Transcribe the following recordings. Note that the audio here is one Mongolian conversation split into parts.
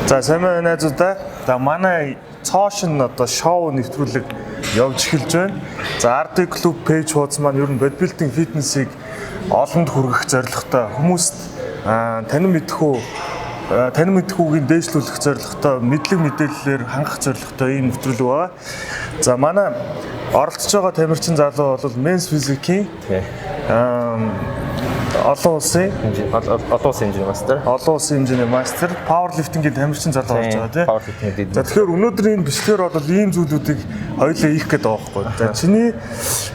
За сайн байна найзуудаа. За манай цоошин одоо шоу нэвтрүүлэг явж эхэлж байна. За RD клуб пэйж хуудас маань ер нь бодибилдинг фитнесийг олонд хүргэх зорилготой хүмүүст танин мэдхүүгийн дээшлүүлэх зорилготой мэдлэг мэдээллээр хангах зорилготой ийм нэвтрүүлэг байгаа. За манай оролцож байгаа тамирчин залуу бол Men's Physique-ийн олон улсын хэмжээний мастер. Олон улсын хэмжээний мастер, пауэрлифтингийн тамирчин залуу болж байгаа тийм. За тэгэхээр өнөөдөр энэ бичлэгээр бол ийм зүйлүүдийг хоёулаа хийх гээд байгаа байхгүй. За чиний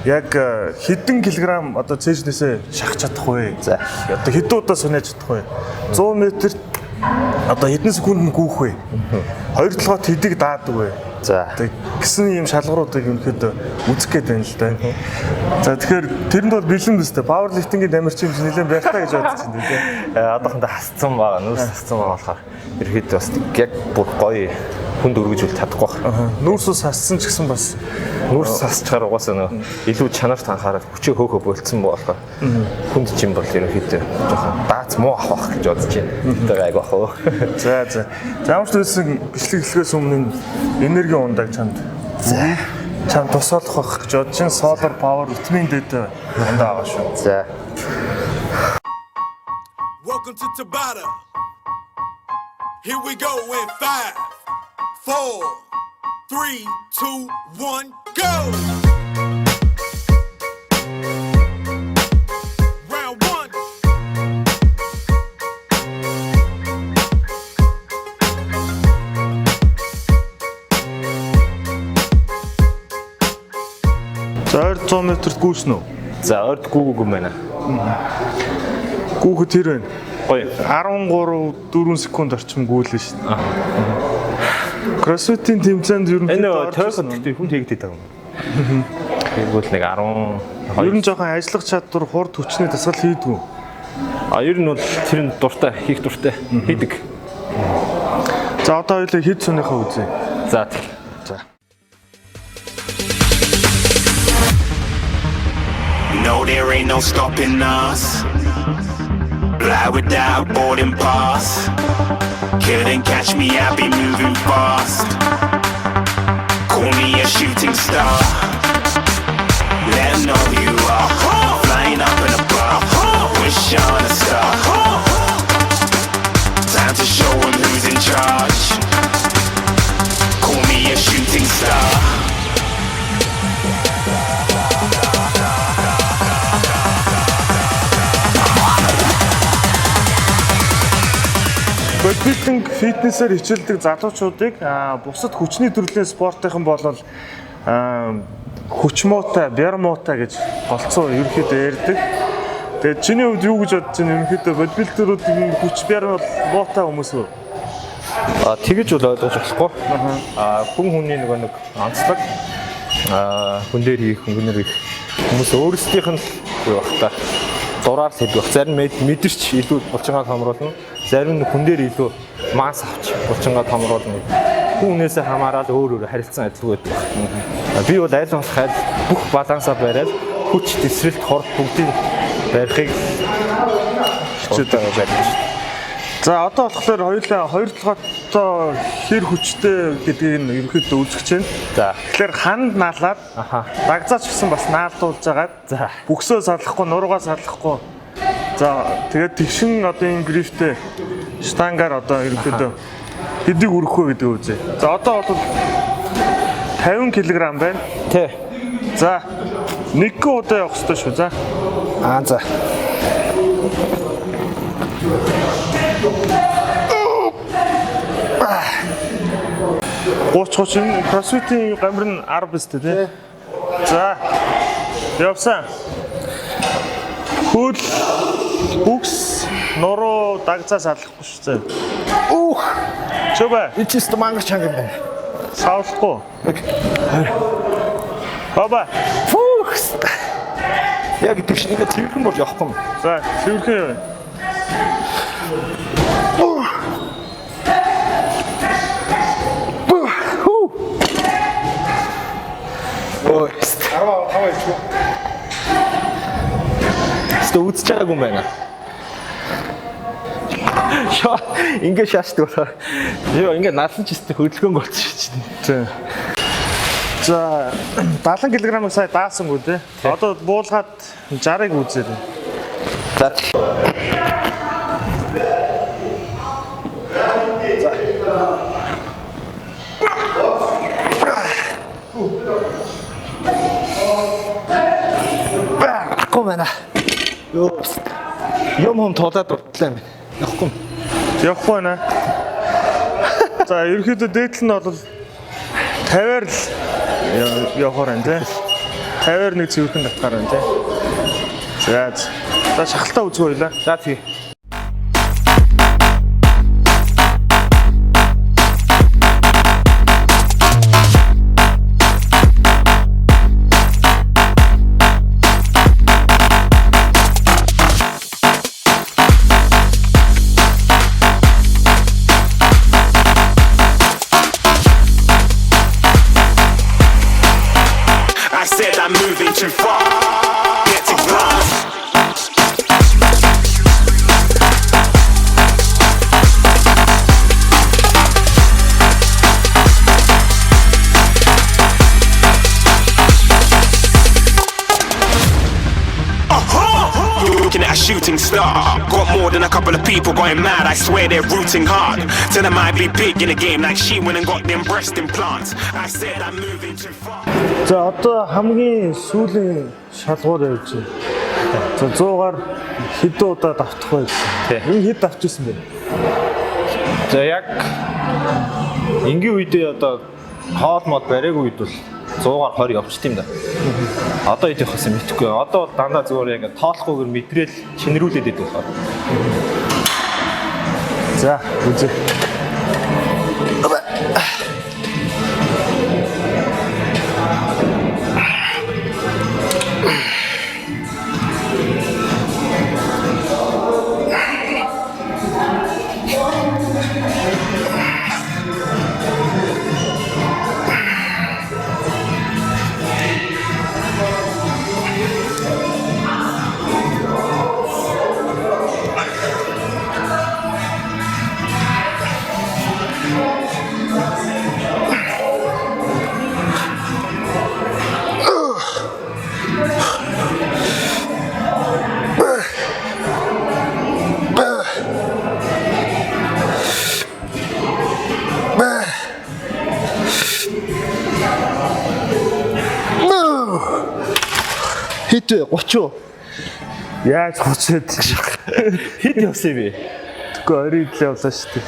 яг хэдэн килограмм одоо цээжнээсээ шахах чадах вэ? За одоо хэдэн удаа сунаж чадах вэ? 100 м одоо хэдэн секунд гүйх вэ? Хоёр толгойд хэдийг даадаг вэ? За гэсэн ийм шалгууруудыг ерөнхийдөө үзэх гээд байна л да. За тэгэхээр тэрэнд бол бэлэн өстэй пауэрлифтингийн тамирчин юм нэлээд байх таа гэж бодож байна тийм. Одоохондоо хасцсан байгаа, нүүрс хасцсан байгаа болохоор ерөөхдөө бас яг бүр гоё хүнд өргөжүүл чадахгүй байна. Нүүрс ус хасцсан ч гэсэн бас нүүрс хасчаар угаасаа нөө илүү чанарт анхаарал хүчээ хөөхө болцсон болохоор хүнд чим бол ерөөхдөө жоохон даац муу авах гэж бодож байна. Тэр айг ах уу. За. Ямар ч үсэн бичлэг эхлэхээс өмнө энерги ундаг чамд. Чам тусаалах гэж бодож чинь solar power витамин D-тэй ундаа байгаа шүү. За. Welcome to Tabata. Here we go in 5, 4, 3, 2, 1, go! Round 1. За 100 м-т гүйснэ үү? За ойрд гүүг юм байна. Гүүхэд тэр байна. Гоё. 13-4 секунд орчим гүйлэн шүү дээ. Кроссфитийн тэмцээнд ер нь энэ тойрход хүн хийгдээд байгаа юм. Тэгвэл нэг 10 ер нь жоохон ажиллах чадвар хурд хүчний дасгал хийдгүү. Ер нь бол тэр нь дуртай, хийх дуртай хийдэг. За одоо хоёулаа хэд цонхоо үзье. За тэг. За. No, there ain't no stopping us. Fly without boarding pass. Couldn't catch me, I be moving fast. Call me a shooting star. Let 'em know who you are. Flying up in a bar. Wish on a star. Time to show 'em who's in charge. Call me a shooting star. Бодибилдинг фитнесээр хичээлдэг залуучуудыг бусад хүчний төрлийн спортынхан бол хүч муутай, бяр муутай гэж голцоо ерөнхийдөө ярьдаг. Тэгээд чиний хувьд юу гэж бодож байна? Ерөнхийдөө бодибилдеруудын хүч бяр бол муутай хүмүүс үү? Тэгэж бол ойлгож болохгүй. Хүн хүний нэг онцлог хүн дээр хийх, хүнээр хийх хүмүүс өөрсдийнх нь юу бах та дураар хэлбэх. Зарим мэдэрч илүү булчингаа томруулна. Зарим нь хүн дээр илүү масс авч булчингаа томруулна. Хүнээсээ хамаарал өөр харилцан адилгүй байдаг. Би бол аль болох бүх балансаа бариад хүч, тесрэлт, хурд бүгдийг барихыг хичээд байгаа байдаг шүү. За одоо болохоор хоёулаа хоёр толгойтой хэр хүчтэй гэдгийг нь ерөнхийдөө үзэж байна. За. Тэгэхээр ханд наалаад дагзаач гэсэн бас наалдуулж агаад бүксөө салахгүй, нуруугаа салахгүй. За тэгээд тэгшин одоо энэ грифтэй штангаар одоо ерөнхийдөө хэдийг өргөх вэ гэдэг үзье. За одоо бол 50 кг байна. Тий. За нэг удаа явах хэрэгтэй шүү. За. За. Гоч энэ кроссфитийн гамбар нь 10 биз дээ тий. За. Явсан. Хөл бүкс нуруу дагцаа салахгүй шүү дээ. Чөбэ. Ичэст мангар чанга юм байна. Савлахгүй. Баба. Фукс. Яг тийшнийг тэрхэн бол явахгүй юм. За, тэрхэн яваа. Ой. 15 ичгүй. Үзэж байгаагүй юм байна. Ингээ шаашдаг болохоор. Йоо ингээ насан ч ихтэй хөдөлгөөн болчихсон чинь. Тийм. За 70 кг-ыг сая даасангүй тий. Одоо буулгаад 60-ыг үзээрэй. За. Комана. Ёо. Юм тулаад дурдлаа юм. Явахгүй. Явахгүй байна. За ерөөхдөө дээдл нь бол 50-аар л явахаар байна тий. 50-аар нэг цэвэрхэн татгаар байна тий. За шахалтаа үзгүй байлаа. За тий. I said I'm moving too far. Get to glass. Looking at a shooting star. Got more than a couple of people going mad. I swear they're rooting hard. Tell them I'd be big in the game like she went and got them breast implants. I said I'm moving too far. За одоо хамгийн сүүлийн шалгуур явж байна. За 100-аар хэдэн удаа давтах вэ гэсэн. Энэ хэд давчихсан бэ? За яг энгийн үедээ одоо хоол мод бариагүй үед бол 100-аар 20 явчихд юм да. Одоо хэд явах юм мэдэхгүй. Одоо дандаа зүгээр яг тоолохгүйгээр мэдрэл чинрүүлээд идэх болохоор. За үзье. Хит 30. Яаж 30-д Хит явсан бэ? Тэгэхгүй орой идэл явлаа шүү дээ.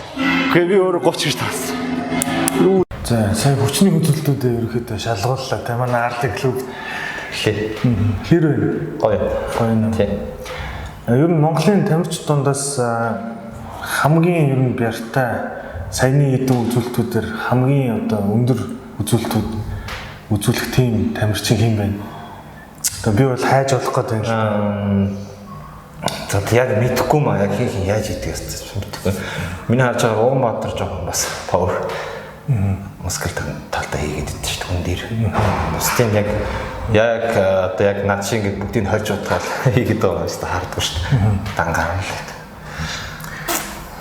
Гэхдээ би өөрөө 30 гэж таарсан. За сая хүчний хөдөлгөөнүүдээ ерөөхдөө шалгууллаа. Тэ манай ардын клуб хэр вэ? Гоё. Гоё. Тийм. Ер нь Монголын тамирчид дундаас хамгийн ер нь бяртай саяны эдэн үзүүлэлтүүдээр хамгийн одоо өндөр үзүүлэлтүүд үзүүлэх тийм тамирчин хэм байна. Тэгээ би бол хайж болох гэдэг юм шиг. За яг мэдэхгүй маа яг хийх яаж идэх гэсэн мэдэхгүй. Миний харж байгаа Улаанбаатар жоохон бас power. Маскал талдаа хийгээд идэж шүү дээ хүн дээр. Бусдын яг одоо яг над шиг ингээд бүгдийг хольж утгаал хийгээд байгаа юм шүү дээ харддаг шүү дээ. Дангаа.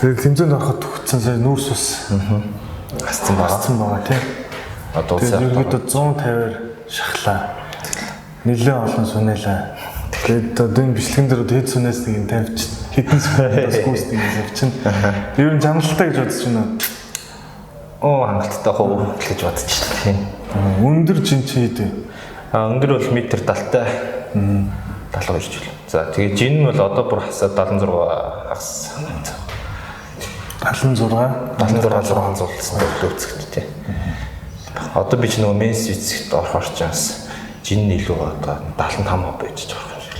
Тэгээ тэмцээнд ороход төгссөн сая нүүрс ус. Гасцсан байгаа тийм. Одоо ерөөдөө 150-аар шахлаа. Нилээ олон сүнэлээ. Тэгээд одоо энэ бичлэгэн дээр хэд сүнээс нэг юм тавьчих. Хэдэн сүнээс гүйцэтгэх юм явчихна. Ер нь чамлалтай гэж бодож байна уу? Оо хангалттай хоо гэж бодож байна тийм. Өндөр жин чи хэдэ? Өндөр бол метр 70-тай. 70 гэж хэлээ. За тэгээд жин нь бол одоо бүр хасаад 76 хагас. 76 зулсан төвцөгт тийм. Одоо би ч нөгөө менс эцэгт орох орчоос жин илүү одоо 75 байж байгаа юм шиг.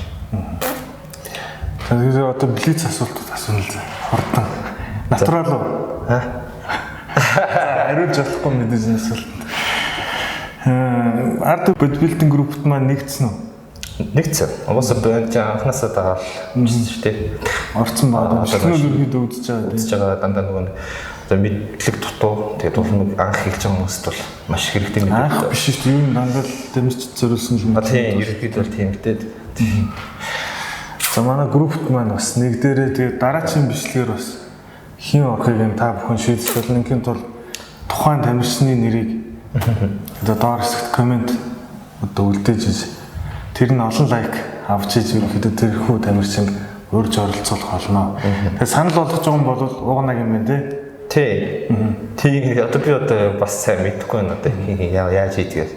Тэгээд одоо блиц асуултууд асууна л хурдан. Натурал уу? Ариуж болохгүй мэдээж асуулт. Ард бодибилдинг группт маань нэгдсэн үү? Нэгдсэн. Угаасаа брэнд анханасаа дагаал мэдсэн шүү дээ. Орцсон байгаа. Шинээр ерөөдөө үзэж байгаа. Дандаа нөгөө мэдлэг дутуу тэгээд улмыг анх хэлж байгаа хүмүүст бол маш хэрэгтэй мэдээ. Анх биш шүү дээ. Юу дандаа дэмжиж зориулсан юм. Тийм, ерөөдөө бол тийм гэдэг. За манай группт маань бас нэгдээрээ тэгээд дараачийн бичлэгээр бас хэн орохыг та бүхэн шийдэж болно. Ингийн тул тухайн тамирчны нэрийг одоо доор хэсэгт комент одоо үлдээж тэр нь олон лайк авч иж ерөнхийдөө тэрхүү тамирчин урьж оролцуулах болно. Тэгээ санал болгож байгаа юм бол угнаг юм байна тий. Тий. Одоо би одоо бас сайн мэдэхгүй байна одоо яаж хийдгээс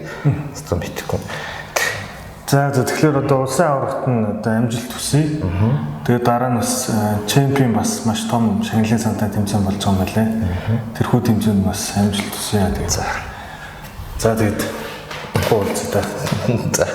зөв мэдэхгүй. За тэгэхээр одоо улсын аврагт нь одоо амжилт хүсье. Тэгээ дараа нь бас чемпион бас маш том шагналын сантай тэмцээн болж байгаа юм байна лээ. Тэрхүү тэмцээнд бас амжилт хүсье. Тэгээ. За тэгээд уулзъя та. За